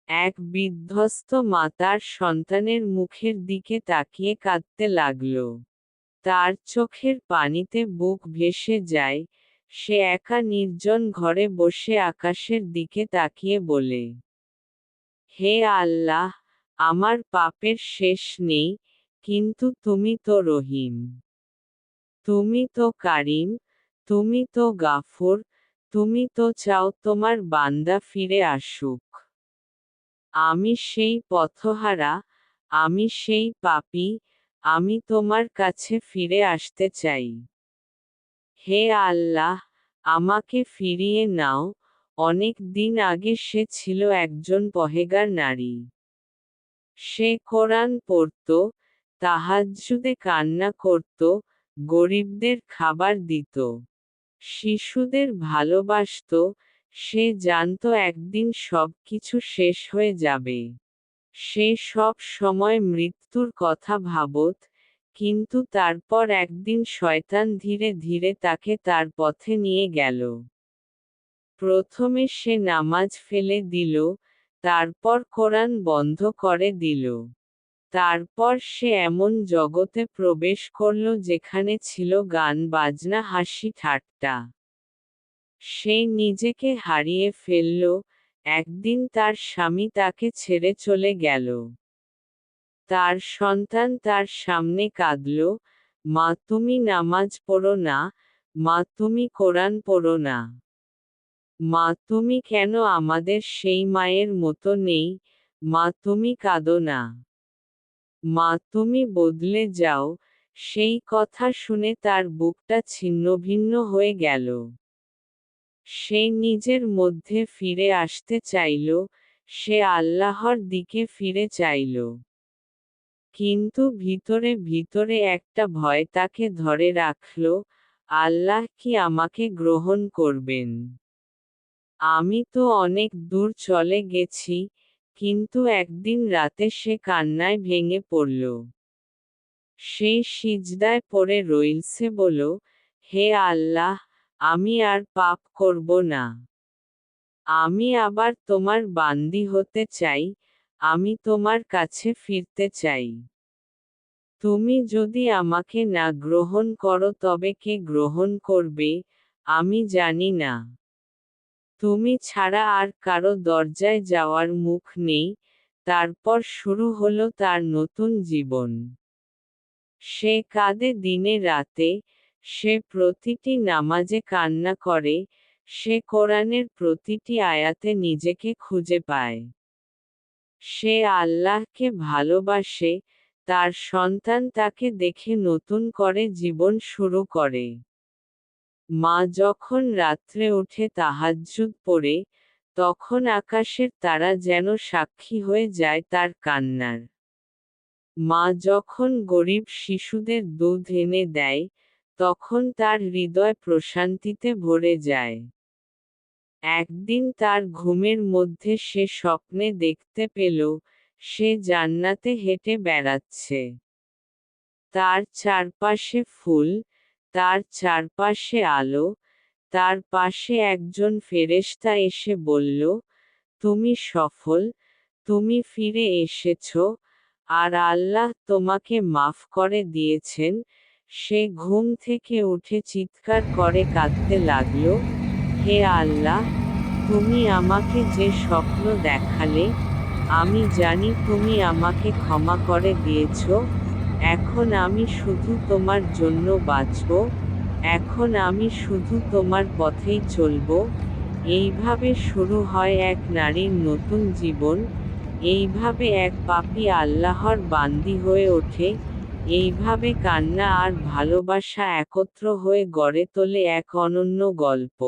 এক বিধ্বস্ত মা তার সন্তানের মুখের দিকে তাকিয়ে কাঁদতে লাগল। তার চোখের পানিতে বুক ভেসে যায়। সে একা নির্জন ঘরে বসে আকাশের দিকে তাকিয়ে বলে, হে আল্লাহ, আমার পাপের শেষ নেই, কিন্তু তুমি তো রহিম, তুমি তো কারিম, তুমি তো গাফুর, তুমি তো চাও তোমার বান্দা ফিরে আসুক। আমি সেই পথহারা, আমি সেই পাপী, আমি তোমার কাছে ফিরে আসতে চাই। হে আল্লাহ, আমাকে ফিরিয়ে নাও। অনেক দিন আগে সে ছিল একজন পহেগার নারী। সে কোরআন পড়ত, তাহাজ্জুদে কান্না করত, গরিবদের খাবার দিত, শিশুদের ভালোবাসত। সে জানত একদিন সবকিছু শেষ হয়ে যাবে। সে সব সময় মৃত্যুর কথা ভাবত, কিন্তু তারপর একদিন শয়তান ধীরে ধীরে তাকে তার পথে নিয়ে গেল। প্রথমে সে নামাজ ফেলে দিল, তারপর কোরআন বন্ধ করে দিল। তারপর সে এমন জগতে প্রবেশ করল যেখানে ছিল গান বাজনা হাসি ঠাট্টা। সে নিজেকে হারিয়ে ফেলল। একদিন তার স্বামী তাকে ছেড়ে চলে গেল। তার সন্তান তার সামনে কাঁদল, মা তুমি নামাজ পড়ো না, মা তুমি কোরআন পড়ো না, মা তুমি কেন আমাদের সেই মায়ের মতো নেই, মা তুমি কাঁদো না, মা তুমি বদলে যাও। সেই কথা শুনে তার বুকটা ছিন্নভিন্ন হয়ে গেল। সে নিজের মধ্যে ফিরে আসতে চাইল, সে আল্লাহর দিকে ফিরে চাইল। কিন্তু ভিতরে ভিতরে একটা ভয় তাকে ধরে রাখল, আল্লাহ কি আমাকে গ্রহণ করবেন? আমি তো অনেক দূর চলে গেছি। কিন্তু একদিন রাতে সে কান্নায় ভেঙে পড়ল। সে সিজদায় পড়ে রইলছে বলল, হে আল্লাহ, আমি আর পাপ করব না। আমি আবার তোমার বান্দি হতে চাই, আমি তোমার কাছে ফিরতে চাই। তুমি যদি আমাকে না গ্রহণ করো তবে কে গ্রহণ করবে, আমি জানি না। তুমি ছাড়া আর কারো দরজায় যাওয়ার মুখ নেই। তারপর শুরু হলো তার নতুন জীবন। সে কাঁদে দিনে রাতে, সে প্রতিটি নামাজে কান্না করে, সে কোরআনের প্রতিটি আয়াতে নিজেকে খুঁজে পায়। সে আল্লাহকে ভালোবাসে, তার সন্তান তাকে দেখে নতুন করে জীবন শুরু করে। মা যখন রাত্রে উঠে তাহাজ্জুদ পড়ে, তখন আকাশের তারা যেন সাক্ষী হয়ে যায় তার কান্নার। মা যখন গরিব শিশুদের দুধ এনে দেয়, তখন তার হৃদয় প্রশান্তিতে ভরে যায়। একদিন তার ঘুমের মধ্যে সে স্বপ্নে দেখতে পেল, সে জান্নাতে হেঁটে বেড়াচ্ছে। তার চারপাশে ফুল, তার চারপাশে আলো, তার পাশে একজন ফেরেশতা এসে বলল, তুমি সফল, তুমি ফিরে এসেছ, আর আল্লাহ তোমাকে মাফ করে দিয়েছেন। সে ঘুম থেকে উঠে চিৎকার করে কাঁদতে লাগল, হে আল্লাহ, তুমি আমাকে যে স্বপ্ন দেখালে, আমি জানি তুমি আমাকে ক্ষমা করে দিয়েছ। এখন আমি শুধু তোমার জন্য বাঁচব, এখন আমি শুধু তোমার পথেই চলব। এইভাবে শুরু হয় এক নারীর নতুন জীবন। এইভাবে এক পাপী আল্লাহর বান্দি হয়ে ওঠে। এইভাবে কান্না আর ভালোবাসা একত্র হয়ে গড়ে তোলে এক অনন্য গল্প।